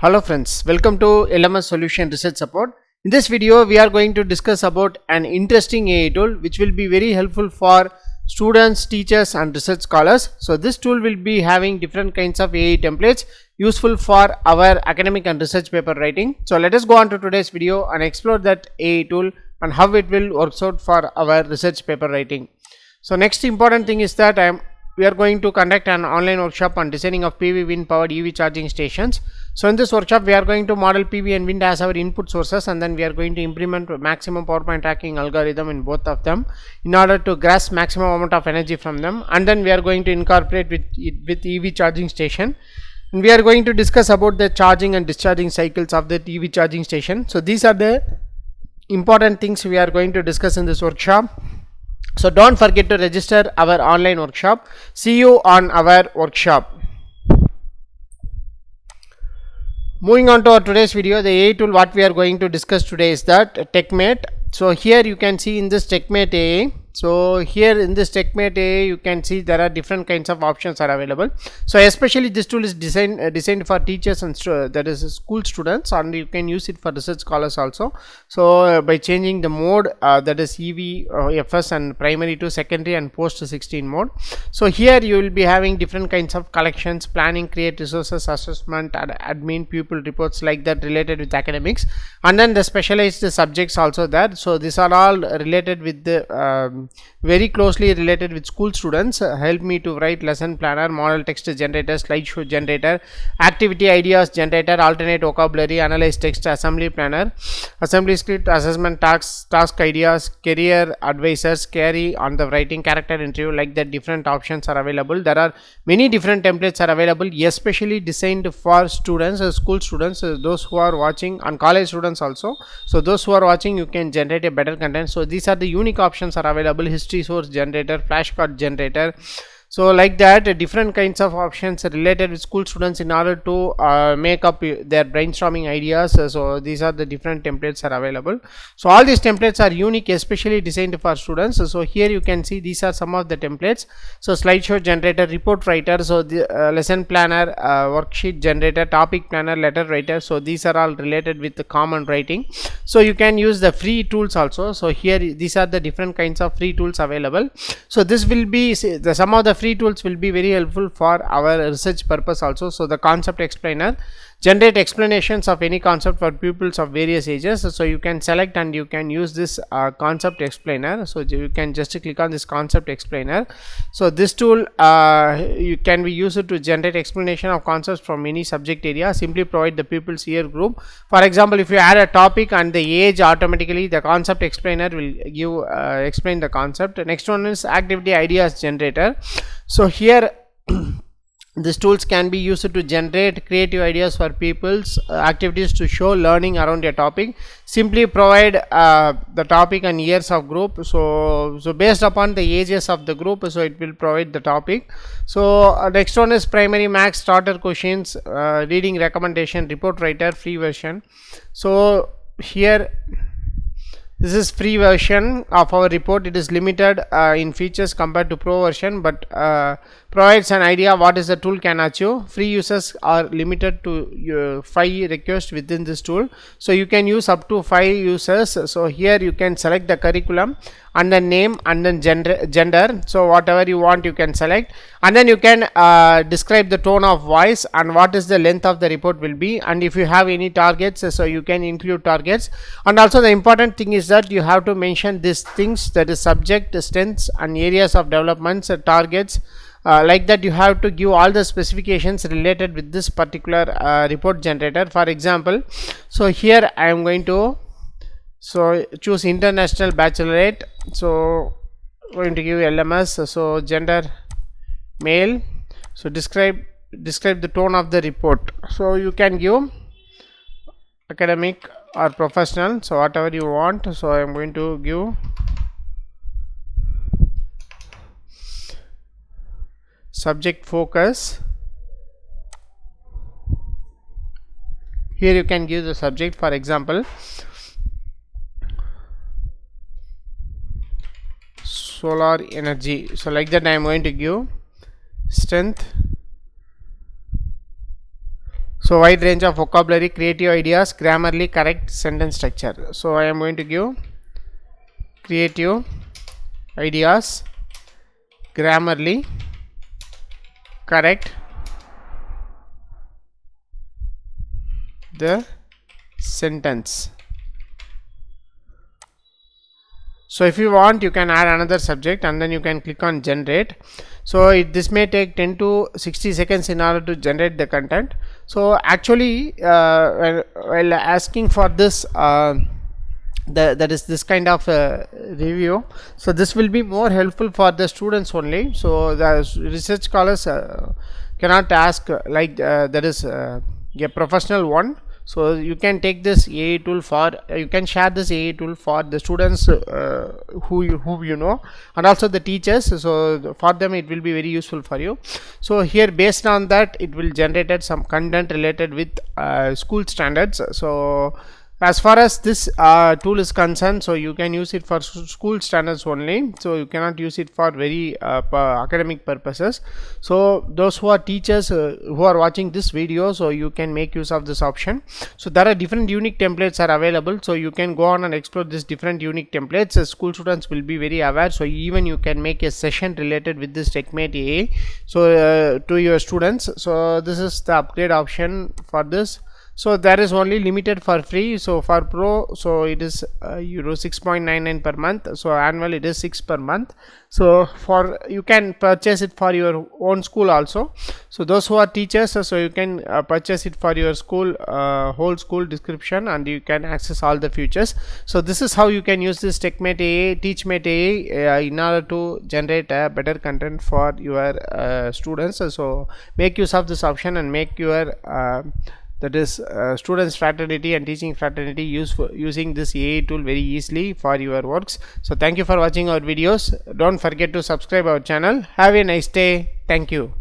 Hello friends, welcome to LMS Solution Research Support. In this video, we are going to discuss about an interesting AI tool which will be very helpful for students, teachers and research scholars. So this tool will be having different kinds of AI templates useful for our academic and research paper writing. So let us go on to today's video and explore that AI tool and how it will work out for our research paper writing. So next important thing is that we are going to conduct an online workshop on designing of PV wind powered EV charging stations. So in this workshop we are going to model PV and wind as our input sources, and then we are going to implement maximum power point tracking algorithm in both of them in order to grasp maximum amount of energy from them, and then we are going to incorporate with EV charging station, and we are going to discuss about the charging and discharging cycles of the EV charging station. So these are the important things we are going to discuss in this workshop. So don't forget to register our online workshop. See you on our workshop. Moving on to our today's video, the AI tool what we are going to discuss today is that Teachmate. So here you can see in this Teachmate AI. So here in this Teachmate AI you can see there are different kinds of options are available. So especially this tool is designed for teachers and that is school students, and you can use it for research scholars also. So by changing the mode that is EV, FS and primary to secondary and post 16 mode. So here you will be having different kinds of collections, planning, create resources, assessment and admin, pupil reports like that related with academics, and then the specialized subjects also there. So these are all related with the very closely related with school students. Help me to write lesson planner, model text generator, slideshow generator, activity ideas generator, alternate vocabulary, analyze text, assembly planner, assembly script, assessment task ideas, career advisors, carry on the writing, character interview, like that different options are available. There are many different templates are available, especially designed for students, school students, those who are watching, and college students also. So those who are watching, you can generate a better content. So these are the unique options are available: history source generator, flashcard generator. So like that different kinds of options related with school students in order to make up their brainstorming ideas. So these are the different templates are available. So all these templates are unique, especially designed for students. So here you can see these are some of the templates. So slideshow generator, report writer, so the lesson planner, worksheet generator, topic planner, letter writer. So these are all related with the common writing. So you can use the free tools also. So here these are the different kinds of free tools available. So this will be some of the free tools will be very helpful for our research purpose also. So the concept explainer, generate explanations of any concept for pupils of various ages. So you can select and you can use this concept explainer. So you can just click on this concept explainer. So this tool you can be used to generate explanation of concepts from any subject area. Simply provide the pupils year group. For example, if you add a topic and the age, automatically the concept explainer will give explain the concept. Next one is activity ideas generator. So here these tools can be used to generate creative ideas for people's activities to show learning around a topic. Simply provide the topic and years of group. So based upon the ages of the group, so it will provide the topic. So next one is primary max starter questions, reading recommendation, report writer, free version. So here this is free version of our report. It is limited in features compared to pro version, but provides an idea what is the tool can achieve. Free users are limited to 5 requests within this tool. So you can use up to 5 users. So here you can select the curriculum and then name and then gender. So whatever you want you can select, and then you can describe the tone of voice and what is the length of the report will be, and if you have any targets, so you can include targets. And also the important thing is that you have to mention these things, that is subject, strengths and areas of developments, targets. Like that you have to give all the specifications related with this particular report generator. For example, so here I am going to choose international baccalaureate. So going to give LMS, so gender male. So describe the tone of the report. So you can give academic or professional, so whatever you want. So I am going to give subject focus. Here you can give the subject, for example solar energy. So like that I am going to give strength So wide range of vocabulary, creative ideas, grammarly correct sentence structure. So I am going to give creative ideas, grammarly correct the sentence. So if you want, you can add another subject and then you can click on generate. So this may take 10 to 60 seconds in order to generate the content. So actually while asking for this that is this kind of review, so this will be more helpful for the students only. So the research scholars cannot ask like that is a professional one. So you can take this AI tool for you can share this AI tool for the students who you know, and also the teachers. So for them it will be very useful for you. So here based on that it will generate some content related with school standards. So as far as this tool is concerned, so you can use it for school standards only, so you cannot use it for very academic purposes. So those who are teachers who are watching this video, so you can make use of this option. So there are different unique templates are available, so you can go on and explore this different unique templates. School students will be very aware, so even you can make a session related with this Teachmate AI so to your students. So this is the upgrade option for this. So there is only limited for free. So for pro, so it is euro 6.99 per month. So annual it is 6 per month. So for you can purchase it for your own school also. So those who are teachers, so you can purchase it for your school whole school description, and you can access all the features. So this is how you can use this Teachmate AI in order to generate better content for your students. So make use of this option and make your that is students fraternity and teaching fraternity using this AI tool very easily for your works. So thank you for watching our videos. Don't forget to subscribe our channel. Have a nice day. Thank you.